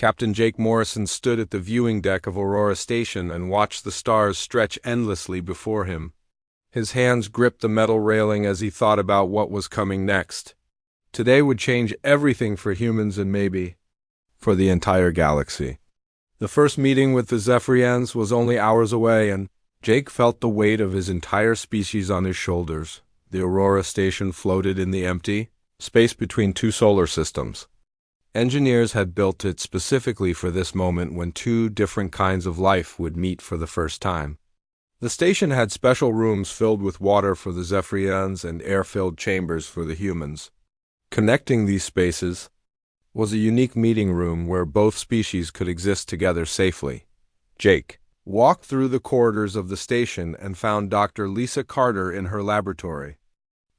Captain Jake Morrison stood at the viewing deck of Aurora Station and watched the stars stretch endlessly before him. His hands gripped the metal railing as he thought about what was coming next. Today would change everything for humans and maybe for the entire galaxy. The first meeting with the Zephyrians was only hours away, and Jake felt the weight of his entire species on his shoulders. The Aurora Station floated in the empty space between two solar systems. Engineers had built it specifically for this moment when two different kinds of life would meet for the first time. The station had special rooms filled with water for the Zephyrians and air-filled chambers for the humans. Connecting these spaces was a unique meeting room where both species could exist together safely. Jake walked through the corridors of the station and found Dr. Lisa Carter in her laboratory.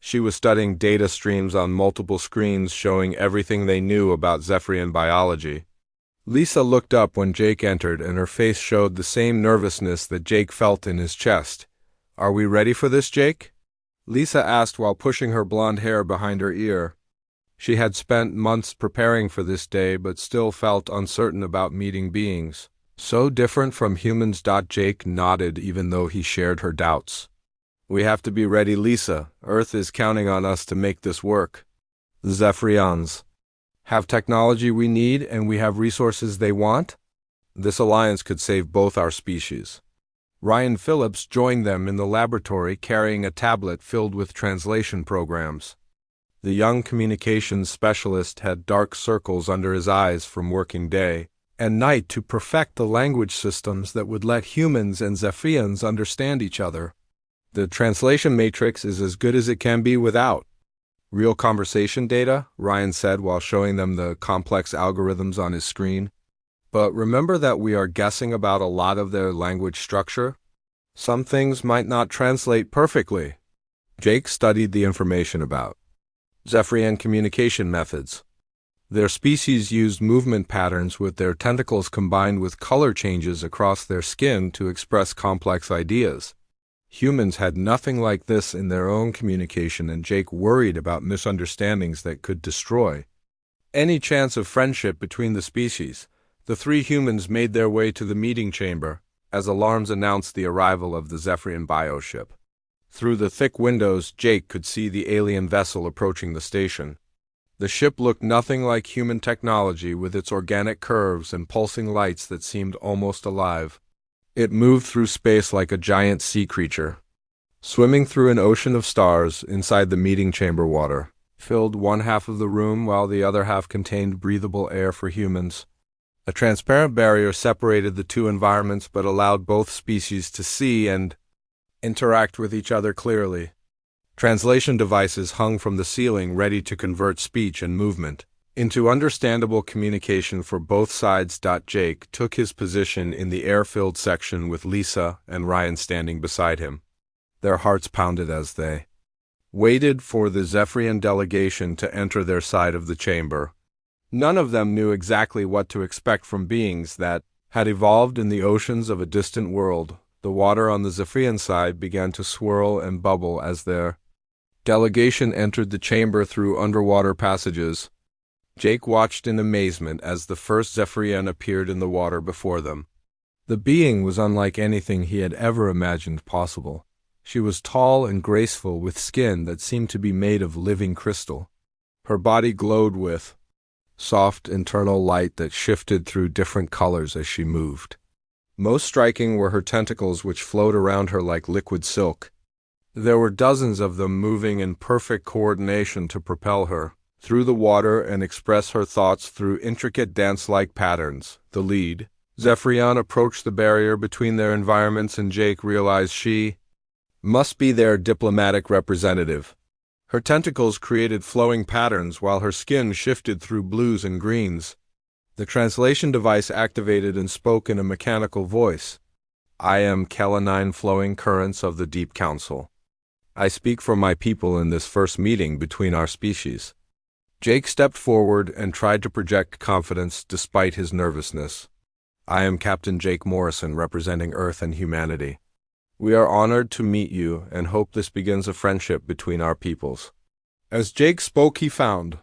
She was studying data streams on multiple screens showing everything they knew about Zephyrian biology. Lisa looked up when Jake entered, and her face showed the same nervousness that Jake felt in his chest. "Are we ready for this, Jake?" Lisa asked while pushing her blonde hair behind her ear. She had spent months preparing for this day, but still felt uncertain about meeting beings so different from humans. Jake nodded even though he shared her doubts. "We have to be ready, Lisa. Earth is counting on us to make this work. The Zephyrians have technology we need, and we have resources they want. This alliance could save both our species." Ryan Phillips joined them in the laboratory carrying a tablet filled with translation programs. The young communications specialist had dark circles under his eyes from working day and night to perfect the language systems that would let humans and Zephyrians understand each other. "The translation matrix is as good as it can be without real conversation data," Ryan said while showing them the complex algorithms on his screen. "But remember that we are guessing about a lot of their language structure. Some things might not translate perfectly." Jake studied the information about Zephyrian communication methods. Their species used movement patterns with their tentacles combined with color changes across their skin to express complex ideas. Humans had nothing like this in their own communication, and Jake worried about misunderstandings that could destroy any chance of friendship between the species. The three humans made their way to the meeting chamber as alarms announced the arrival of the Zephyrian bioship. Through the thick windows, Jake could see the alien vessel approaching the station. The ship looked nothing like human technology, with its organic curves and pulsing lights that seemed almost alive. It moved through space like a giant sea creature. Swimming through an ocean of stars inside the meeting chamber, water filled one half of the room while the other half contained breathable air for humans. A transparent barrier separated the two environments but allowed both species to see and interact with each other clearly. Translation devices hung from the ceiling ready to convert speech and movement into understandable communication for both sides. Jake took his position in the air-filled section with Lisa and Ryan standing beside him. Their hearts pounded as they waited for the Zephyrian delegation to enter their side of the chamber. None of them knew exactly what to expect from beings that had evolved in the oceans of a distant world. The water on the Zephyrian side began to swirl and bubble as their delegation entered the chamber through underwater passages. Jake watched in amazement as the first Zephyrian appeared in the water before them. The being was unlike anything he had ever imagined possible. She was tall and graceful, with skin that seemed to be made of living crystal. Her body glowed with soft internal light that shifted through different colors as she moved. Most striking were her tentacles, which flowed around her like liquid silk. There were dozens of them moving in perfect coordination to propel her through the water and express her thoughts through intricate dance-like patterns. The lead Zephyrian approached the barrier between their environments, and Jake realized she must be their diplomatic representative. Her tentacles created flowing patterns while her skin shifted through blues and greens. The translation device activated and spoke in a mechanical voice. "I am Kelanine Flowing Currents of the Deep Council. I speak for my people in this first meeting between our species." Jake stepped forward and tried to project confidence despite his nervousness. "I am Captain Jake Morrison, representing Earth and humanity. We are honored to meet you and hope this begins a friendship between our peoples." As Jake spoke, he found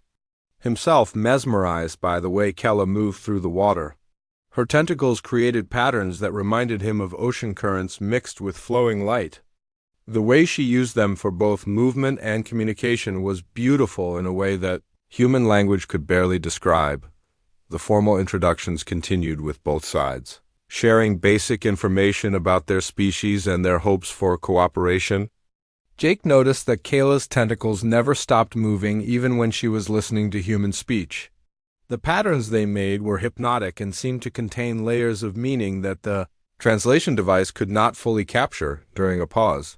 himself mesmerized by the way Kella moved through the water. Her tentacles created patterns that reminded him of ocean currents mixed with flowing light. The way she used them for both movement and communication was beautiful in a way that human language could barely describe. The formal introductions continued with both sides, sharing basic information about their species and their hopes for cooperation. Jake noticed that Kayla's tentacles never stopped moving even when she was listening to human speech. The patterns they made were hypnotic and seemed to contain layers of meaning that the translation device could not fully capture during a pause.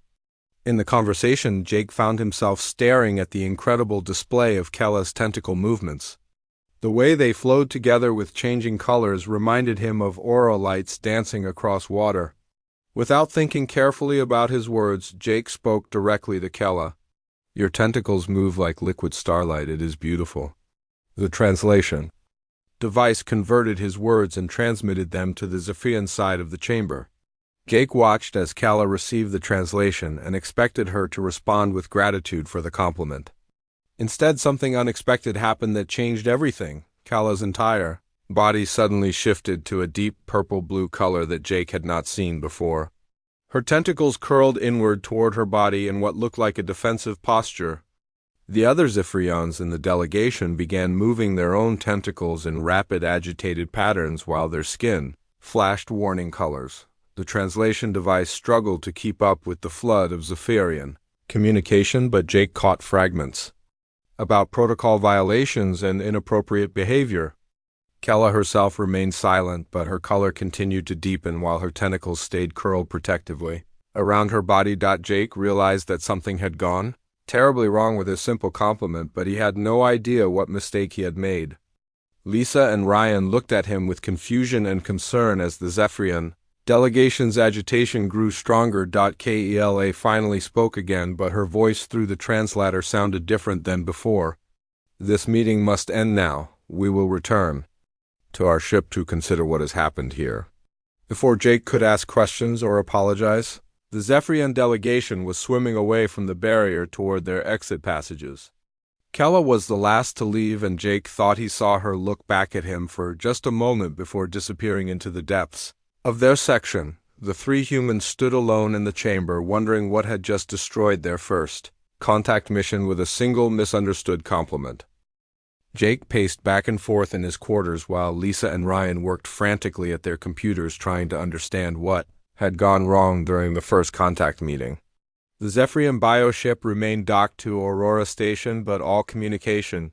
In the conversation, Jake found himself staring at the incredible display of Kella's tentacle movements. The way they flowed together with changing colors reminded him of aura lights dancing across water. Without thinking carefully about his words, Jake spoke directly to Kella. "Your tentacles move like liquid starlight. It is beautiful." The translation device converted his words and transmitted them to the Zephyrian side of the chamber. Jake watched as Kella received the translation and expected her to respond with gratitude for the compliment. Instead, something unexpected happened that changed everything. Kella's entire body suddenly shifted to a deep purple-blue color that Jake had not seen before. Her tentacles curled inward toward her body in what looked like a defensive posture. The other Zephyrians in the delegation began moving their own tentacles in rapid, agitated patterns while their skin flashed warning colors. The translation device struggled to keep up with the flood of Zephyrian communication, but Jake caught fragments about protocol violations and inappropriate behavior. Kella herself remained silent, but her color continued to deepen while her tentacles stayed curled protectively around her body. Jake realized that something had gone terribly wrong with his simple compliment, but he had no idea what mistake he had made. Lisa and Ryan looked at him with confusion and concern as the Zephyrian delegation's agitation grew stronger. Kela finally spoke again, but her voice through the translator sounded different than before. "This meeting must end now. We will return to our ship to consider what has happened here." Before Jake could ask questions or apologize, the Zephyrian delegation was swimming away from the barrier toward their exit passages. Kella was the last to leave, and Jake thought he saw her look back at him for just a moment before disappearing into the depths of their section. The three humans stood alone in the chamber, wondering what had just destroyed their first contact mission with a single misunderstood compliment. Jake paced back and forth in his quarters while Lisa and Ryan worked frantically at their computers trying to understand what had gone wrong during the first contact meeting. The Zephyrian bioship remained docked to Aurora Station, but all communication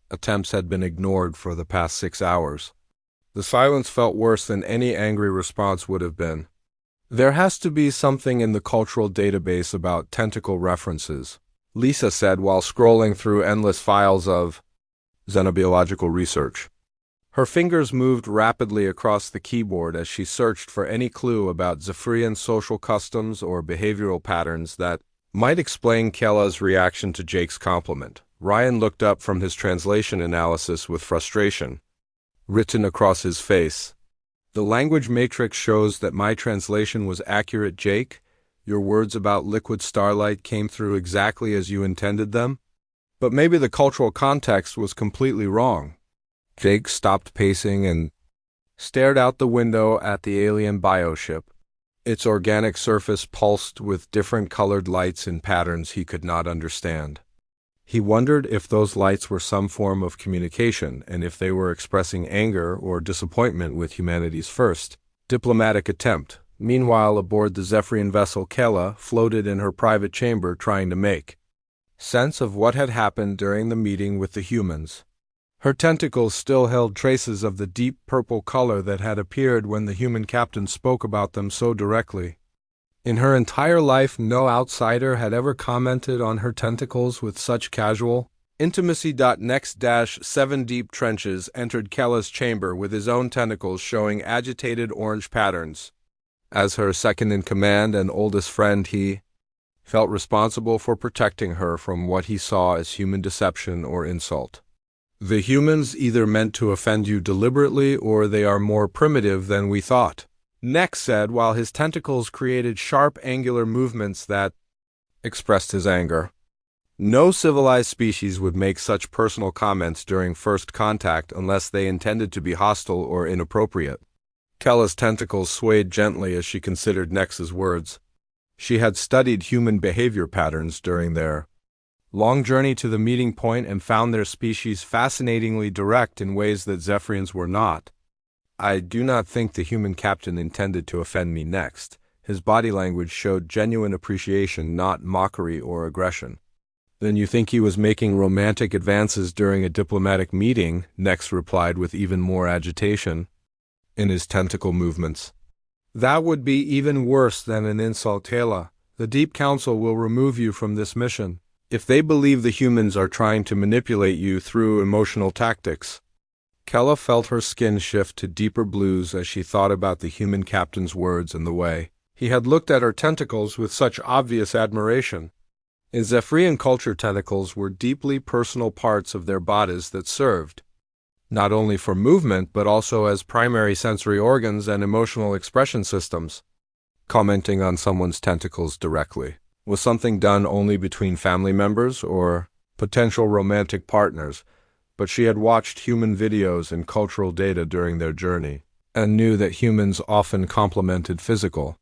attempts had been ignored for the past 6 hours. The silence felt worse than any angry response would have been. "There has to be something in the cultural database about tentacle references," Lisa said while scrolling through endless files of xenobiological research. Her fingers moved rapidly across the keyboard as she searched for any clue about Zephyrian social customs or behavioral patterns that might explain Kella's reaction to Jake's compliment. Ryan looked up from his translation analysis with frustration written across his face. "The language matrix shows that my translation was accurate, Jake. Your words about liquid starlight came through exactly as you intended them. But maybe the cultural context was completely wrong." Jake stopped pacing and stared out the window at the alien bioship. Its organic surface pulsed with different colored lights in patterns he could not understand. He wondered if those lights were some form of communication, and if they were expressing anger or disappointment with humanity's first diplomatic attempt. Meanwhile, aboard the Zephyrian vessel, Kella floated in her private chamber trying to make sense of what had happened during the meeting with the humans. Her tentacles still held traces of the deep purple color that had appeared when the human captain spoke about them so directly. In her entire life, no outsider had ever commented on her tentacles with such casual intimacy. Next-7 deep trenches entered Kella's chamber with his own tentacles showing agitated orange patterns. As her second-in-command and oldest friend, he felt responsible for protecting her from what he saw as human deception or insult. "The humans either meant to offend you deliberately or they are more primitive than we thought," Nex said while his tentacles created sharp angular movements that expressed his anger. No civilized species would make such personal comments during first contact unless they intended to be hostile or inappropriate. Kella's tentacles swayed gently as she considered Nex's words. She had studied human behavior patterns during their long journey to the meeting point and found their species fascinatingly direct in ways that Zephyrians were not. I do not think the human captain intended to offend me next. His body language showed genuine appreciation, not mockery or aggression. Then you think he was making romantic advances during a diplomatic meeting? Nex replied with even more agitation in his tentacle movements. That would be even worse than an insult, Kayla. The Deep Council will remove you from this mission if they believe the humans are trying to manipulate you through emotional tactics. Kella felt her skin shift to deeper blues as she thought about the human captain's words and the way he had looked at her tentacles with such obvious admiration. In Zephyrian culture, tentacles were deeply personal parts of their bodies that served not only for movement but also as primary sensory organs and emotional expression systems. Commenting on someone's tentacles directly was something done only between family members or potential romantic partners, but she had watched human videos and cultural data during their journey and knew that humans often complimented physical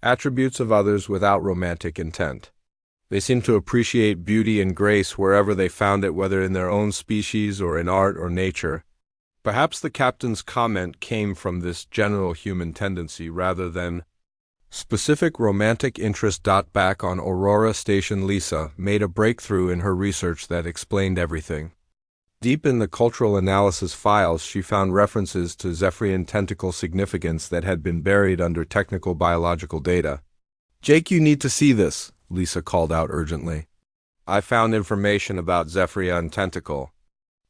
attributes of others without romantic intent. They seemed to appreciate beauty and grace wherever they found it, whether in their own species or in art or nature. Perhaps the captain's comment came from this general human tendency rather than specific romantic interest. Back on Aurora Station, Lisa made a breakthrough in her research that explained everything. Deep in the cultural analysis files, she found references to Zephyrian tentacle significance that had been buried under technical biological data. Jake, you need to see this, Lisa called out urgently. I found information about Zephyrian tentacle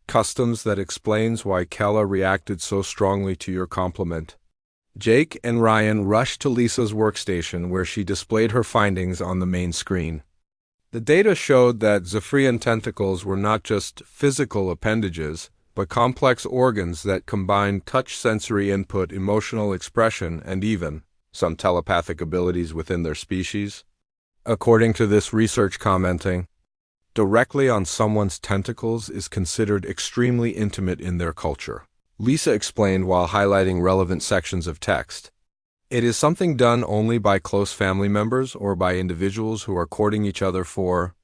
customs that explains why Kella reacted so strongly to your compliment. Jake and Ryan rushed to Lisa's workstation where she displayed her findings on the main screen. The data showed that Zephyrian tentacles were not just physical appendages, but complex organs that combined touch sensory input, emotional expression, and even some telepathic abilities within their species. According to this research, commenting directly on someone's tentacles is considered extremely intimate in their culture, Lisa explained while highlighting relevant sections of text. It is something done only by close family members or by individuals who are courting each other for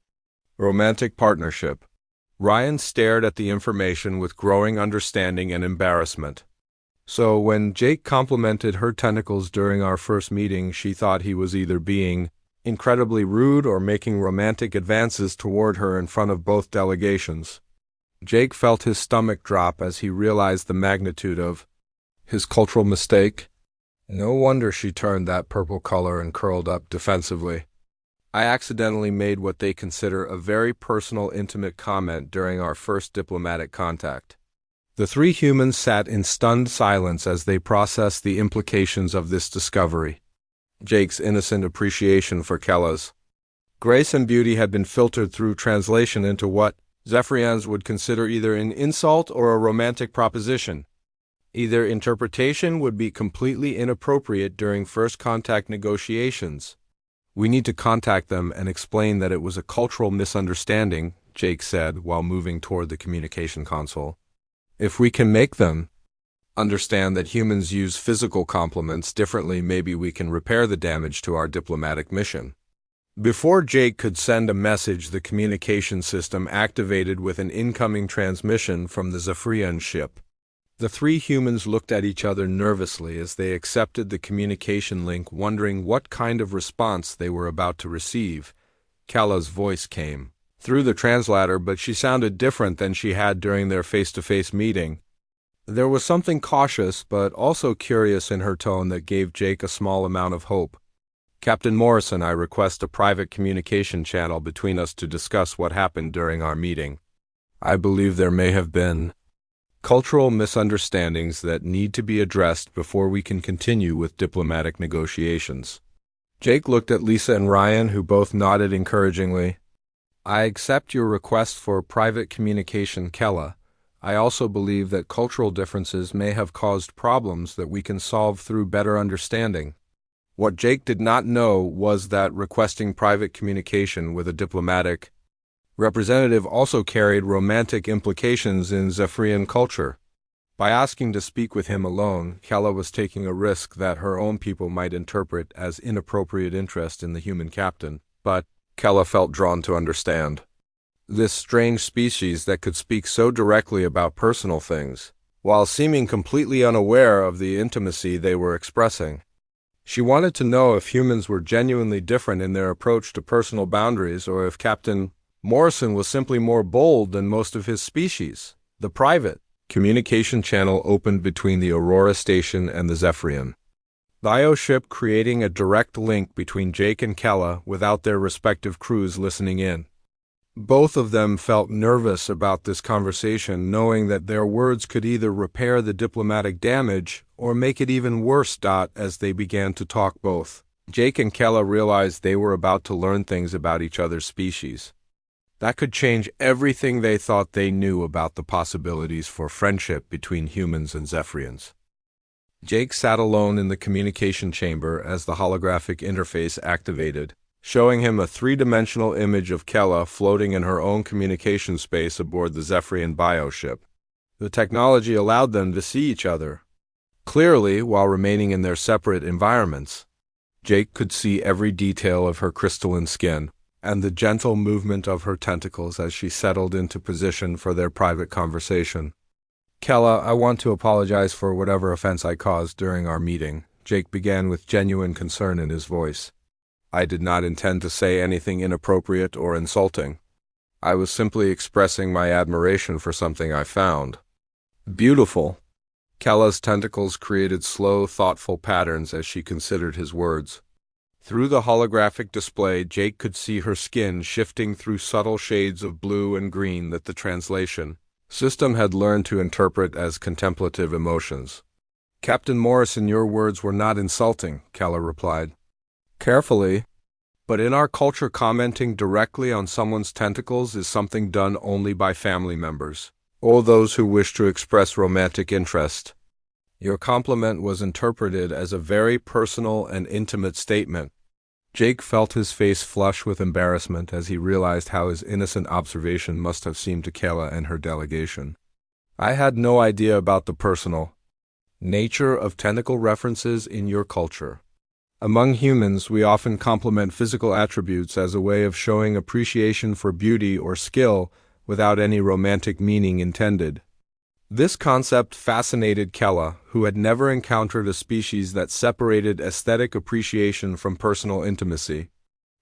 romantic partnership. Ryan stared at the information with growing understanding and embarrassment. So when Jake complimented her tentacles during our first meeting, she thought he was either being incredibly rude or making romantic advances toward her in front of both delegations. Jake felt his stomach drop as he realized the magnitude of his cultural mistake. No wonder she turned that purple color and curled up defensively. I accidentally made what they consider a very personal, intimate comment during our first diplomatic contact. The three humans sat in stunned silence as they processed the implications of this discovery. Jake's innocent appreciation for Kella's grace and beauty had been filtered through translation into what Zephyrians would consider either an insult or a romantic proposition. Either interpretation would be completely inappropriate during first contact negotiations. We need to contact them and explain that it was a cultural misunderstanding, Jake said while moving toward the communication console. If we can make them understand that humans use physical compliments differently, maybe we can repair the damage to our diplomatic mission. Before Jake could send a message, the communication system activated with an incoming transmission from the Zephyrian ship. The three humans looked at each other nervously as they accepted the communication link, wondering what kind of response they were about to receive. Kella's voice came through the translator, but she sounded different than she had during their face-to-face meeting. There was something cautious but also curious in her tone that gave Jake a small amount of hope. Captain Morrison, I request a private communication channel between us to discuss what happened during our meeting. I believe there may have been cultural misunderstandings that need to be addressed before we can continue with diplomatic negotiations. Jake looked at Lisa and Ryan, who both nodded encouragingly. I accept your request for private communication, Kella. I also believe that cultural differences may have caused problems that we can solve through better understanding. What Jake did not know was that requesting private communication with a diplomatic Representative also carried romantic implications in Zephyrian culture. By asking to speak with him alone, Kella was taking a risk that her own people might interpret as inappropriate interest in the human captain, but Kella felt drawn to understand this strange species that could speak so directly about personal things, while seeming completely unaware of the intimacy they were expressing. She wanted to know if humans were genuinely different in their approach to personal boundaries, or if Captain Morrison was simply more bold than most of his species. The private communication channel opened between the Aurora station and the Zephyrian. The IO ship creating a direct link between Jake and Kella without their respective crews listening in. Both of them felt nervous about this conversation, knowing that their words could either repair the diplomatic damage or make it even worse. As they began to talk, both Jake and Kella realized they were about to learn things about each other's species that could change everything they thought they knew about the possibilities for friendship between humans and Zephyrians. Jake sat alone in the communication chamber as the holographic interface activated, showing him a three-dimensional image of Kella floating in her own communication space aboard the Zephyrian bioship. The technology allowed them to see each other clearly while remaining in their separate environments. Jake could see every detail of her crystalline skin and the gentle movement of her tentacles as she settled into position for their private conversation. Kella, I want to apologize for whatever offense I caused during our meeting, Jake began with genuine concern in his voice. I did not intend to say anything inappropriate or insulting. I was simply expressing my admiration for something I found beautiful. Kella's tentacles created slow, thoughtful patterns as she considered his words. Through the holographic display, Jake could see her skin shifting through subtle shades of blue and green that the translation system had learned to interpret as contemplative emotions. Captain Morrison, your words were not insulting, Kella replied. Carefully, but in our culture, commenting directly on someone's tentacles is something done only by family members, or those who wish to express romantic interest. Your compliment was interpreted as a very personal and intimate statement. Jake felt his face flush with embarrassment as he realized how his innocent observation must have seemed to Kella and her delegation. I had no idea about the personal nature of tentacle references in your culture. Among humans, we often compliment physical attributes as a way of showing appreciation for beauty or skill without any romantic meaning intended. This concept fascinated Kella, who had never encountered a species that separated aesthetic appreciation from personal intimacy.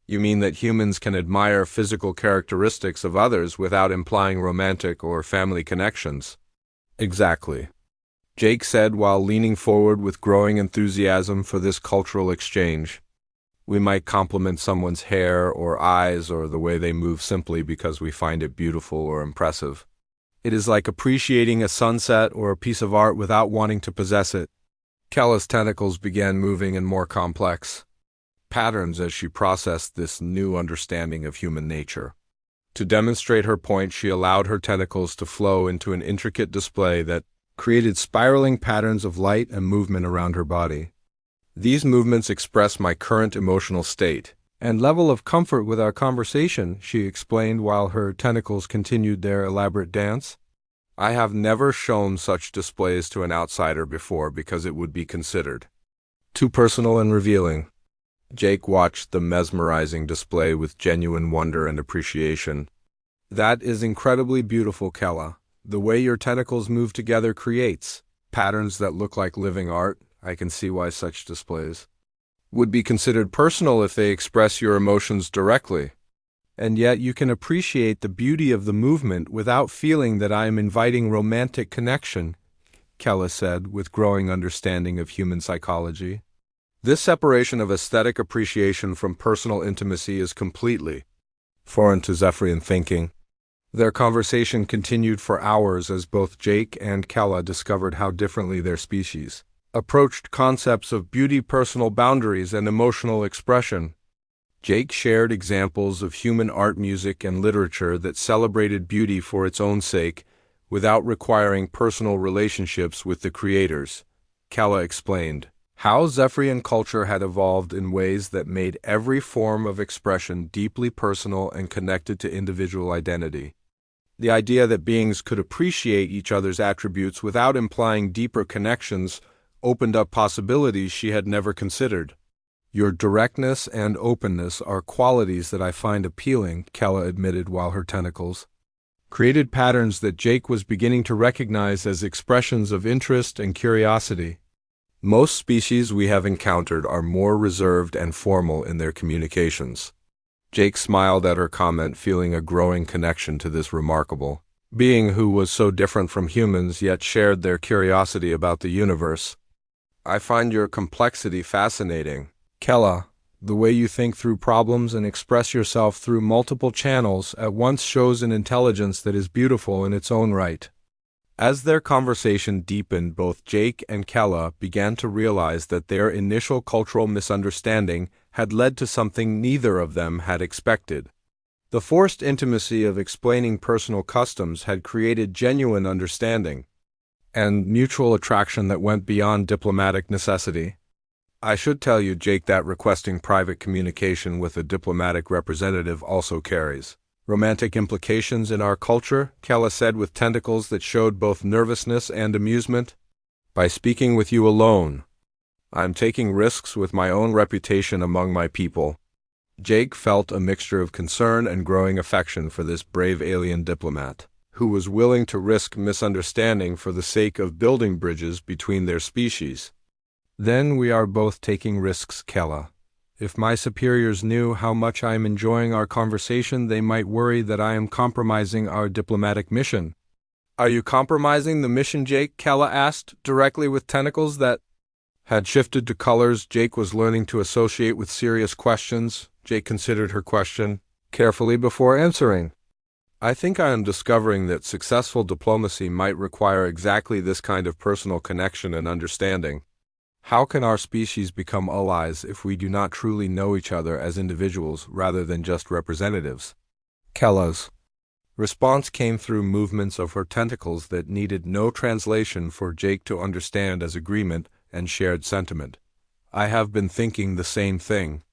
You mean that humans can admire physical characteristics of others without implying romantic or family connections? Exactly, Jake said while leaning forward with growing enthusiasm for this cultural exchange. We might compliment someone's hair or eyes or the way they move simply because we find it beautiful or impressive. It is like appreciating a sunset or a piece of art without wanting to possess it. Kella's tentacles began moving in more complex patterns as she processed this new understanding of human nature. To demonstrate her point, she allowed her tentacles to flow into an intricate display that created spiraling patterns of light and movement around her body. These movements express my current emotional state and level of comfort with our conversation, she explained while her tentacles continued their elaborate dance. I have never shown such displays to an outsider before because it would be considered too personal and revealing. Jake watched the mesmerizing display with genuine wonder and appreciation. That is incredibly beautiful, Kella. The way your tentacles move together creates patterns that look like living art. I can see why such displays would be considered personal if they express your emotions directly. And yet you can appreciate the beauty of the movement without feeling that I am inviting romantic connection, Kella said with growing understanding of human psychology. This separation of aesthetic appreciation from personal intimacy is completely foreign to Zephyrian thinking. Their conversation continued for hours as both Jake and Kella discovered how differently their species approached concepts of beauty, personal boundaries, and emotional expression. Jake shared examples of human art, music, and literature that celebrated beauty for its own sake without requiring personal relationships with the creators. Kella explained, How Zephyrian culture had evolved in ways that made every form of expression deeply personal and connected to individual identity. The idea that beings could appreciate each other's attributes without implying deeper connections opened up possibilities she had never considered. Your directness and openness are qualities that I find appealing, Kella admitted while her tentacles created patterns that Jake was beginning to recognize as expressions of interest and curiosity. Most species we have encountered are more reserved and formal in their communications. Jake smiled at her comment, feeling a growing connection to this remarkable being who was so different from humans yet shared their curiosity about the universe. I find your complexity fascinating, Kella. The way you think through problems and express yourself through multiple channels at once shows an intelligence that is beautiful in its own right. As their conversation deepened, both Jake and Kella began to realize that their initial cultural misunderstanding had led to something neither of them had expected. The forced intimacy of explaining personal customs had created genuine understanding and mutual attraction that went beyond diplomatic necessity. I should tell you, Jake, that requesting private communication with a diplomatic representative also carries romantic implications in our culture, Kella said with tentacles that showed both nervousness and amusement. By speaking with you alone, I'm taking risks with my own reputation among my people. Jake felt a mixture of concern and growing affection for this brave alien diplomat, who was willing to risk misunderstanding for the sake of building bridges between their species. Then we are both taking risks, Kella. If my superiors knew how much I am enjoying our conversation, they might worry that I am compromising our diplomatic mission. Are you compromising the mission, Jake? Kella asked, directly with tentacles that had shifted to colors Jake was learning to associate with serious questions. Jake considered her question carefully before answering. I think I am discovering that successful diplomacy might require exactly this kind of personal connection and understanding. How can our species become allies if we do not truly know each other as individuals rather than just representatives? Kella's response came through movements of her tentacles that needed no translation for Jake to understand as agreement and shared sentiment. I have been thinking the same thing.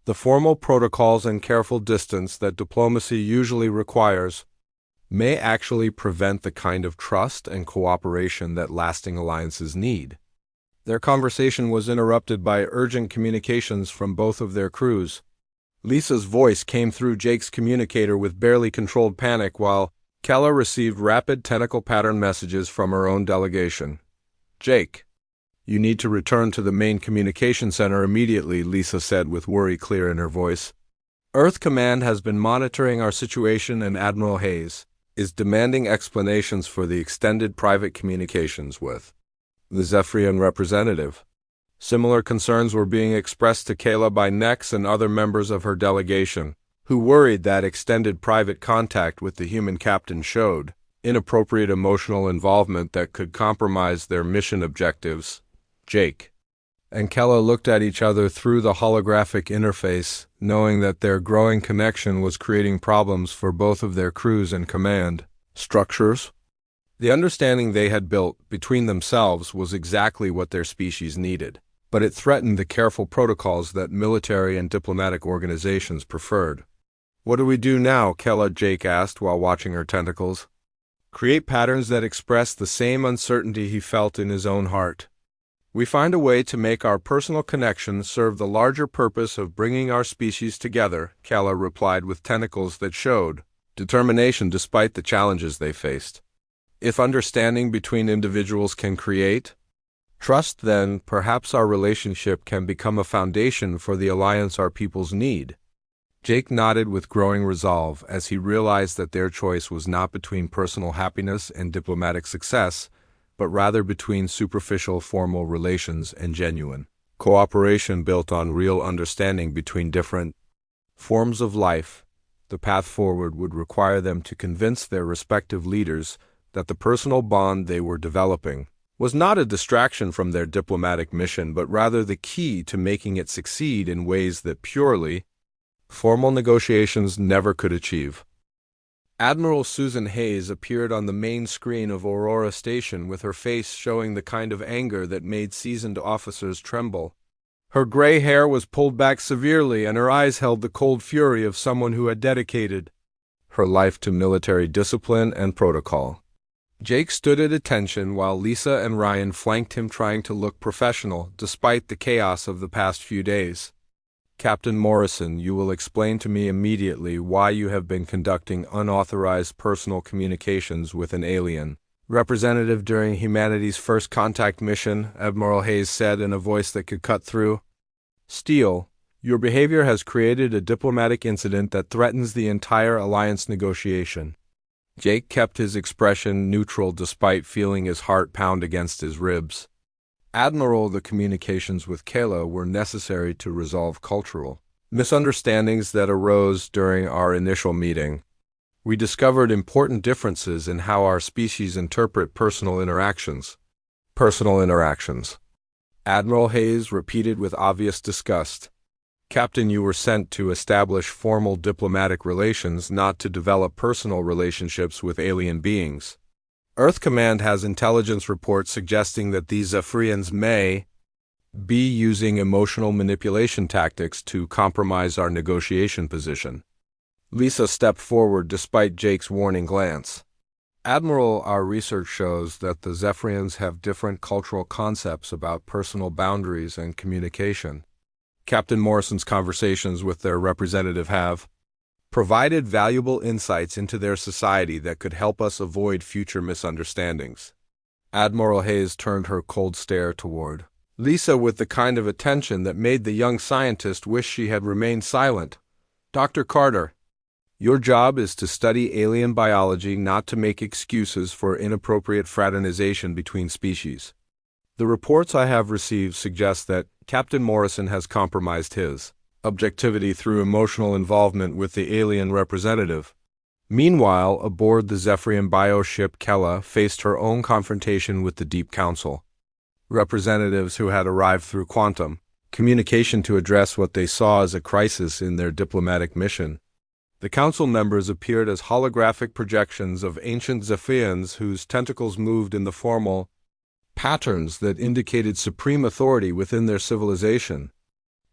The formal protocols and careful distance that diplomacy usually requires may actually prevent the kind of trust and cooperation that lasting alliances need. Their conversation was interrupted by urgent communications from both of their crews. Lisa's voice came through Jake's communicator with barely controlled panic, while Kella received rapid tentacle pattern messages from her own delegation. Jake, you need to return to the main communication center immediately, Lisa said with worry clear in her voice. Earth Command has been monitoring our situation, and Admiral Hayes is demanding explanations for the extended private communications with the Zephyrian representative. Similar concerns were being expressed to Kayla by Nex and other members of her delegation, who worried that extended private contact with the human captain showed inappropriate emotional involvement that could compromise their mission objectives. Jake and Kella looked at each other through the holographic interface, knowing that their growing connection was creating problems for both of their crews and command structures. The understanding they had built between themselves was exactly what their species needed, but it threatened the careful protocols that military and diplomatic organizations preferred. What do we do now? Jake asked while watching her tentacles. Create patterns that express the same uncertainty he felt in his own heart. We find a way to make our personal connections serve the larger purpose of bringing our species together, Kella replied with tentacles that showed determination despite the challenges they faced. If understanding between individuals can create trust, then perhaps our relationship can become a foundation for the alliance our peoples need. Jake nodded with growing resolve as he realized that their choice was not between personal happiness and diplomatic success, but rather between superficial formal relations and genuine cooperation built on real understanding between different forms of life. The path forward would require them to convince their respective leaders that the personal bond they were developing was not a distraction from their diplomatic mission, but rather the key to making it succeed in ways that purely formal negotiations never could achieve. Admiral Susan Hayes appeared on the main screen of Aurora Station with her face showing the kind of anger that made seasoned officers tremble. Her gray hair was pulled back severely, and her eyes held the cold fury of someone who had dedicated her life to military discipline and protocol. Jake stood at attention while Lisa and Ryan flanked him, trying to look professional despite the chaos of the past few days. Captain Morrison, you will explain to me immediately why you have been conducting unauthorized personal communications with an alien representative during humanity's first contact mission, Admiral Hayes said in a voice that could cut through steel. Your behavior has created a diplomatic incident that threatens the entire alliance negotiation. Jake kept his expression neutral despite feeling his heart pound against his ribs. Admiral, the communications with Kayla were necessary to resolve cultural misunderstandings that arose during our initial meeting. We discovered important differences in how our species interpret personal interactions. Personal interactions. Admiral Hayes repeated with obvious disgust. Captain, you were sent to establish formal diplomatic relations, not to develop personal relationships with alien beings. Earth Command has intelligence reports suggesting that these Zephyrians may be using emotional manipulation tactics to compromise our negotiation position. Lisa stepped forward despite Jake's warning glance. Admiral, our research shows that the Zephyrians have different cultural concepts about personal boundaries and communication. Captain Morrison's conversations with their representative have provided valuable insights into their society that could help us avoid future misunderstandings. Admiral Hayes turned her cold stare toward Lisa with the kind of attention that made the young scientist wish she had remained silent. Dr. Carter, your job is to study alien biology, not to make excuses for inappropriate fraternization between species. The reports I have received suggest that Captain Morrison has compromised his objectivity through emotional involvement with the alien representative. Meanwhile, aboard the Zephyrian bioship, Kella faced her own confrontation with the Deep Council representatives who had arrived through quantum communication to address what they saw as a crisis in their diplomatic mission. The council members appeared as holographic projections of ancient Zephyrians whose tentacles moved in the formal patterns that indicated supreme authority within their civilization.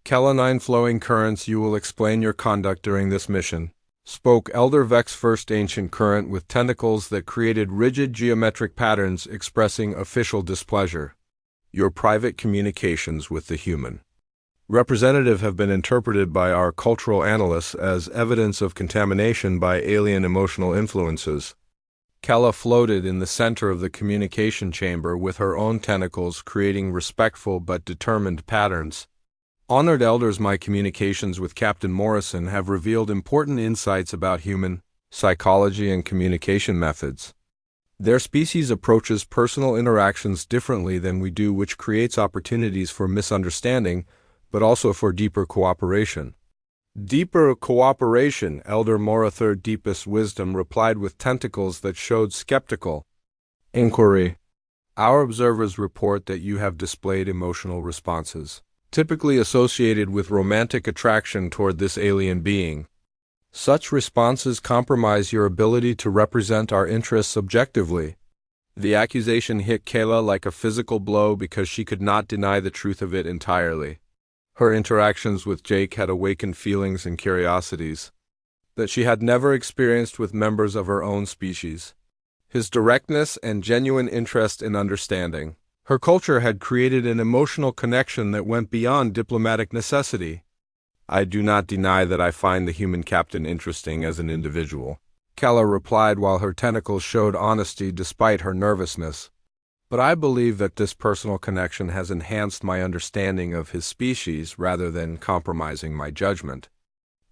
Kella, 9 flowing currents, you will explain your conduct during this mission, spoke Elder Vex, first ancient current with tentacles that created rigid geometric patterns expressing official displeasure. Your private communications with the human representative have been interpreted by our cultural analysts as evidence of contamination by alien emotional influences. Kella floated in the center of the communication chamber with her own tentacles creating respectful but determined patterns. Honored elders, my communications with Captain Morrison have revealed important insights about human psychology and communication methods. Their species approaches personal interactions differently than we do, which creates opportunities for misunderstanding, but also for deeper cooperation. Deeper cooperation, Elder Morathur Deepest Wisdom replied with tentacles that showed skeptical inquiry. Our observers report that you have displayed emotional responses, typically associated with romantic attraction toward this alien being. Such responses compromise your ability to represent our interests objectively. The accusation hit Kayla like a physical blow because she could not deny the truth of it entirely. Her interactions with Jake had awakened feelings and curiosities that she had never experienced with members of her own species. His directness and genuine interest in understanding her culture had created an emotional connection that went beyond diplomatic necessity. I do not deny that I find the human captain interesting as an individual, Kella replied while her tentacles showed honesty despite her nervousness. But I believe that this personal connection has enhanced my understanding of his species rather than compromising my judgment.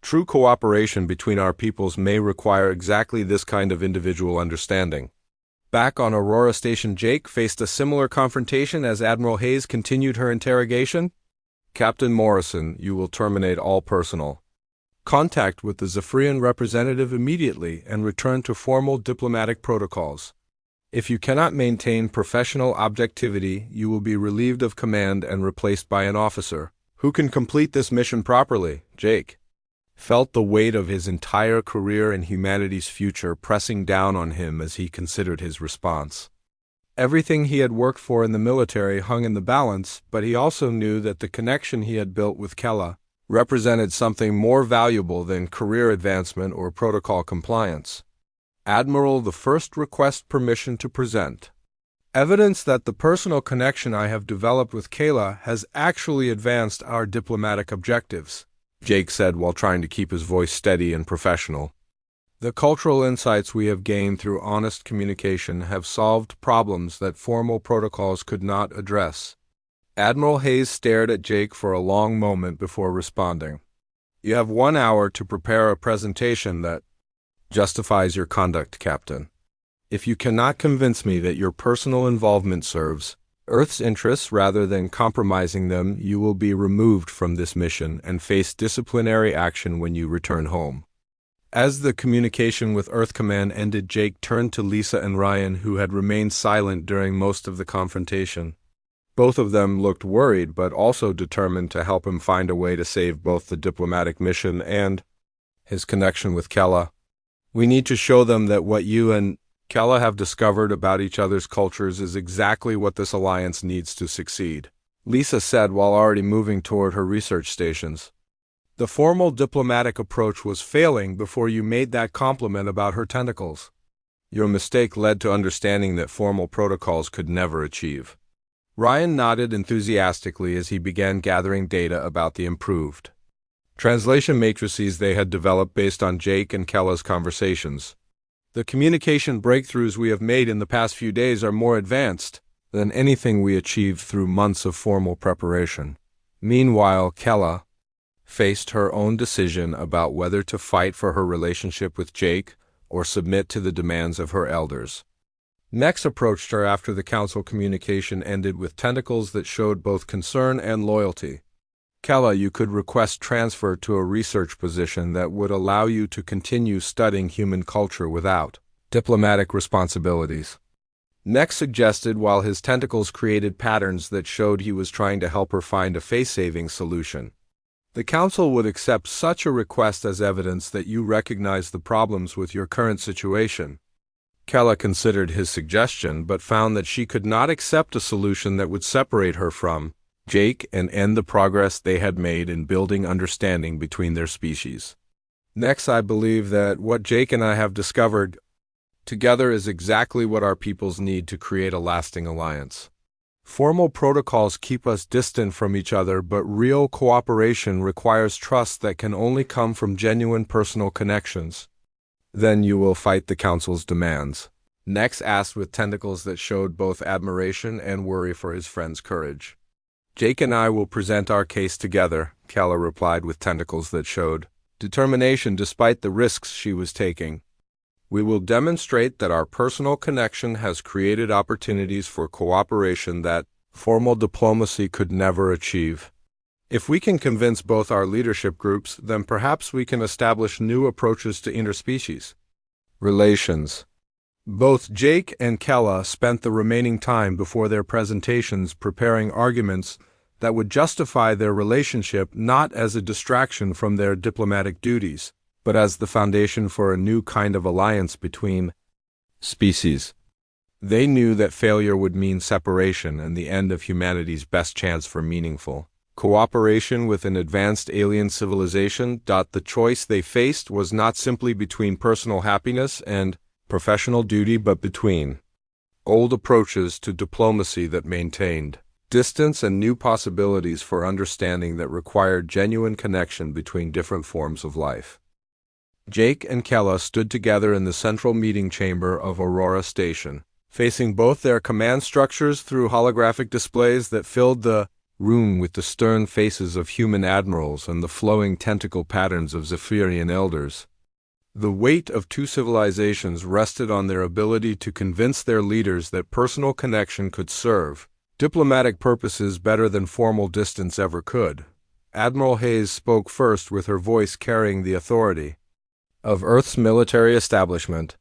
True cooperation between our peoples may require exactly this kind of individual understanding. Back on Aurora Station, Jake faced a similar confrontation as Admiral Hayes continued her interrogation. Captain Morrison, you will terminate all personal contact with the Zephyrian representative immediately and return to formal diplomatic protocols. If you cannot maintain professional objectivity, you will be relieved of command and replaced by an officer who can complete this mission properly. Jake felt the weight of his entire career and humanity's future pressing down on him as he considered his response. Everything he had worked for in the military hung in the balance, but he also knew that the connection he had built with Kella represented something more valuable than career advancement or protocol compliance. Admiral, the first request permission to present. Evidence that the personal connection I have developed with Kayla has actually advanced our diplomatic objectives, Jake said while trying to keep his voice steady and professional. The cultural insights we have gained through honest communication have solved problems that formal protocols could not address. Admiral Hayes stared at Jake for a long moment before responding. You have 1 hour to prepare a presentation that justifies your conduct, Captain. If you cannot convince me that your personal involvement serves Earth's interests rather than compromising them, you will be removed from this mission and face disciplinary action when you return home. As the communication with Earth Command ended, Jake turned to Lisa and Ryan, who had remained silent during most of the confrontation. Both of them looked worried, but also determined to help him find a way to save both the diplomatic mission and his connection with Kella. We need to show them that what you and Kella have discovered about each other's cultures is exactly what this alliance needs to succeed, Lisa said while already moving toward her research stations. The formal diplomatic approach was failing before you made that compliment about her tentacles. Your mistake led to understanding that formal protocols could never achieve. Ryan nodded enthusiastically as he began gathering data about the improved translation matrices they had developed based on Jake and Kella's conversations. The communication breakthroughs we have made in the past few days are more advanced than anything we achieved through months of formal preparation. Meanwhile, Kella faced her own decision about whether to fight for her relationship with Jake or submit to the demands of her elders. Nex approached her after the council communication ended with tentacles that showed both concern and loyalty. Kella, you could request transfer to a research position that would allow you to continue studying human culture without diplomatic responsibilities. Nex suggested while his tentacles created patterns that showed he was trying to help her find a face-saving solution. The council would accept such a request as evidence that you recognize the problems with your current situation. Kella considered his suggestion, but found that she could not accept a solution that would separate her from Jake and end the progress they had made in building understanding between their species. Next, I believe that what Jake and I have discovered together is exactly what our peoples need to create a lasting alliance. Formal protocols keep us distant from each other, but real cooperation requires trust that can only come from genuine personal connections. Then you will fight the Council's demands. Nex asked with tentacles that showed both admiration and worry for his friend's courage. Jake and I will present our case together, Kella replied with tentacles that showed determination despite the risks she was taking. We will demonstrate that our personal connection has created opportunities for cooperation that formal diplomacy could never achieve. If we can convince both our leadership groups, then perhaps we can establish new approaches to interspecies relations. Both Jake and Kella spent the remaining time before their presentations preparing arguments that would justify their relationship not as a distraction from their diplomatic duties, but as the foundation for a new kind of alliance between species. They knew that failure would mean separation and the end of humanity's best chance for meaningful cooperation with an advanced alien civilization. The choice they faced was not simply between personal happiness and professional duty, but between old approaches to diplomacy that maintained distance and new possibilities for understanding that required genuine connection between different forms of life. Jake and Kella stood together in the central meeting chamber of Aurora Station, facing both their command structures through holographic displays that filled the room with the stern faces of human admirals and the flowing tentacle patterns of Zephyrian elders. The weight of two civilizations rested on their ability to convince their leaders that personal connection could serve diplomatic purposes better than formal distance ever could. Admiral Hayes spoke first, with her voice carrying the authority of Earth's military establishment.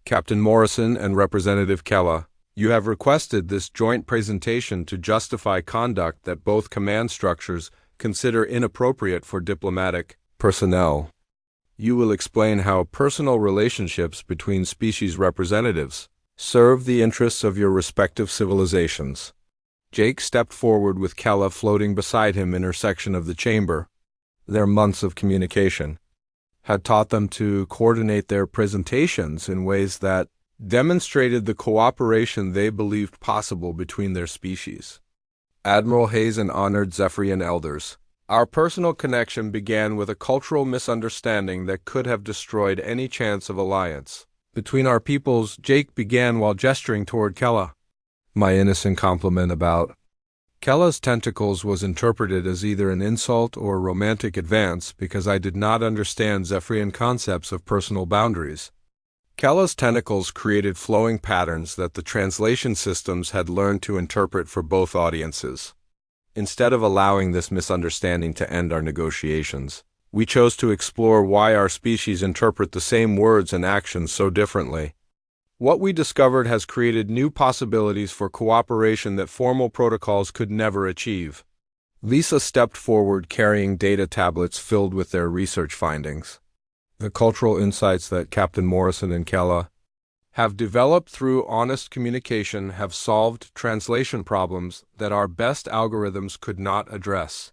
Captain Morrison and Representative Kella, you have requested this joint presentation to justify conduct that both command structures consider inappropriate for diplomatic personnel. You will explain how personal relationships between species representatives serve the interests of your respective civilizations. Jake stepped forward with Kella floating beside him in her section of the chamber. Their months of communication had taught them to coordinate their presentations in ways that demonstrated the cooperation they believed possible between their species. Admiral Hayes and honored Zephyrian elders. Our personal connection began with a cultural misunderstanding that could have destroyed any chance of alliance between our peoples. Jake began while gesturing toward Kella. My innocent compliment about Kella's tentacles was interpreted as either an insult or romantic advance because I did not understand Zephyrian concepts of personal boundaries. Kella's tentacles created flowing patterns that the translation systems had learned to interpret for both audiences. Instead of allowing this misunderstanding to end our negotiations, we chose to explore why our species interpret the same words and actions so differently. What we discovered has created new possibilities for cooperation that formal protocols could never achieve. Lisa stepped forward carrying data tablets filled with their research findings. The cultural insights that Captain Morrison and Kella have developed through honest communication have solved translation problems that our best algorithms could not address.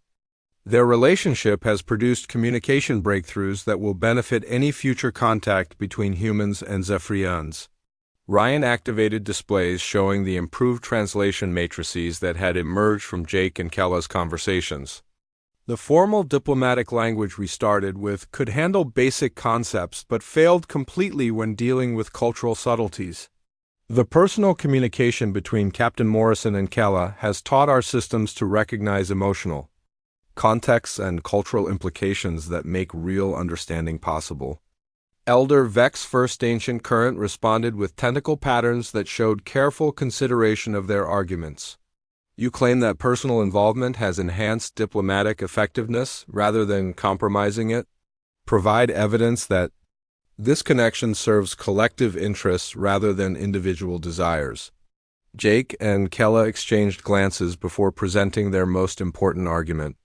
Their relationship has produced communication breakthroughs that will benefit any future contact between humans and Zephyrians. Ryan activated displays showing the improved translation matrices that had emerged from Jake and Kella's conversations. The formal diplomatic language we started with could handle basic concepts but failed completely when dealing with cultural subtleties. The personal communication between Captain Morrison and Kella has taught our systems to recognize emotional contexts and cultural implications that make real understanding possible. Elder Vex First Ancient Current responded with tentacle patterns that showed careful consideration of their arguments. You claim that personal involvement has enhanced diplomatic effectiveness rather than compromising it. Provide evidence that this connection serves collective interests rather than individual desires. Jake and Kella exchanged glances before presenting their most important argument.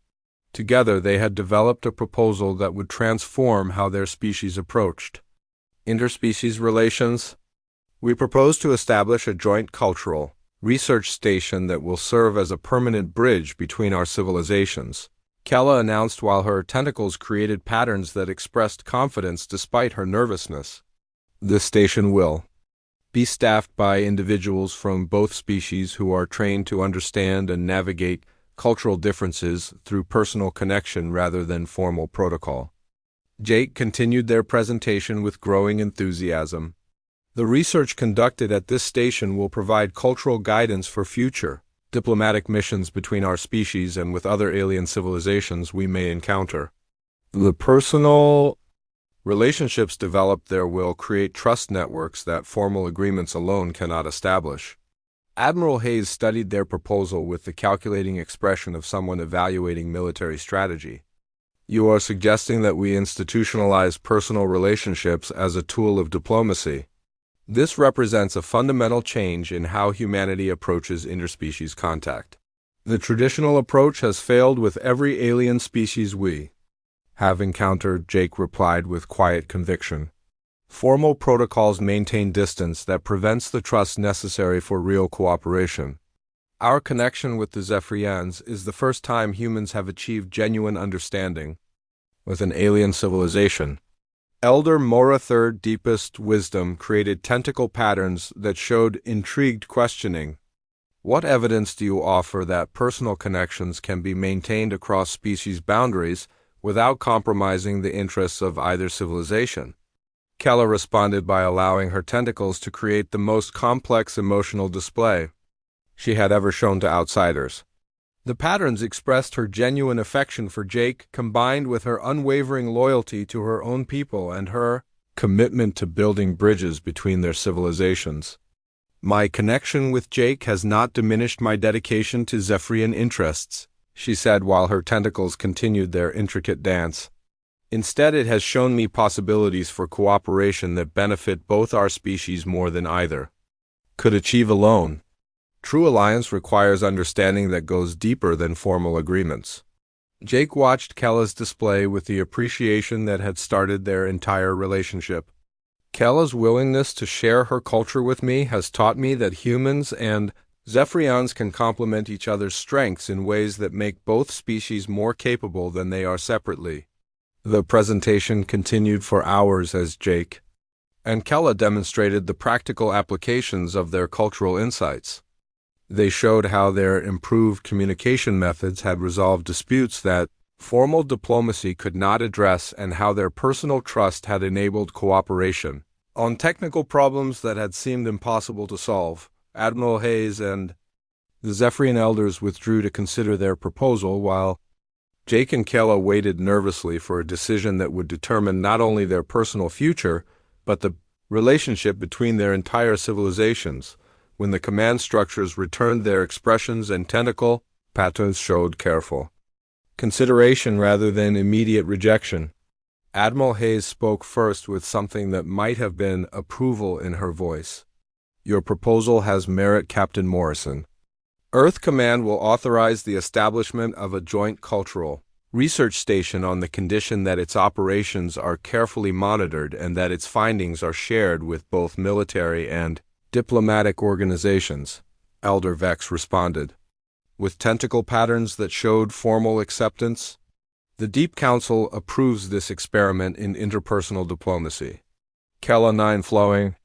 Together, they had developed a proposal that would transform how their species approached interspecies relations. We propose to establish a joint cultural research station that will serve as a permanent bridge between our civilizations, Kella announced while her tentacles created patterns that expressed confidence despite her nervousness. This station will be staffed by individuals from both species who are trained to understand and navigate cultural differences through personal connection rather than formal protocol. Jake continued their presentation with growing enthusiasm. The research conducted at this station will provide cultural guidance for future diplomatic missions between our species and with other alien civilizations we may encounter. The personal relationships developed there will create trust networks that formal agreements alone cannot establish. Admiral Hayes studied their proposal with the calculating expression of someone evaluating military strategy. You are suggesting that we institutionalize personal relationships as a tool of diplomacy. This represents a fundamental change in how humanity approaches interspecies contact. The traditional approach has failed with every alien species we have encountered, Jake replied with quiet conviction. Formal protocols maintain distance that prevents the trust necessary for real cooperation. Our connection with the Zephyrians is the first time humans have achieved genuine understanding with an alien civilization. Elder Mora Third Deepest Wisdom created tentacle patterns that showed intrigued questioning. What evidence do you offer that personal connections can be maintained across species boundaries without compromising the interests of either civilization? Kella responded by allowing her tentacles to create the most complex emotional display she had ever shown to outsiders. The patterns expressed her genuine affection for Jake, combined with her unwavering loyalty to her own people and her commitment to building bridges between their civilizations. My connection with Jake has not diminished my dedication to Zephyrian interests, she said while her tentacles continued their intricate dance. Instead, it has shown me possibilities for cooperation that benefit both our species more than either could achieve alone. True alliance requires understanding that goes deeper than formal agreements. Jake watched Kella's display with the appreciation that had started their entire relationship. Kella's willingness to share her culture with me has taught me that humans and Zephyrians can complement each other's strengths in ways that make both species more capable than they are separately. The presentation continued for hours as Jake and Kella demonstrated the practical applications of their cultural insights. They showed how their improved communication methods had resolved disputes that formal diplomacy could not address and how their personal trust had enabled cooperation on technical problems that had seemed impossible to solve. Admiral Hayes and the Zephyrian elders withdrew to consider their proposal while Jake and Kella waited nervously for a decision that would determine not only their personal future, but the relationship between their entire civilizations. When the command structures returned their expressions and tentacle patterns showed careful consideration rather than immediate rejection. Admiral Hayes spoke first with something that might have been approval in her voice. Your proposal has merit, Captain Morrison. Earth Command will authorize the establishment of a joint cultural research station on the condition that its operations are carefully monitored and that its findings are shared with both military and diplomatic organizations, Elder Vex responded. With tentacle patterns that showed formal acceptance, the Deep Council approves this experiment in interpersonal diplomacy. Kella 9 flowing.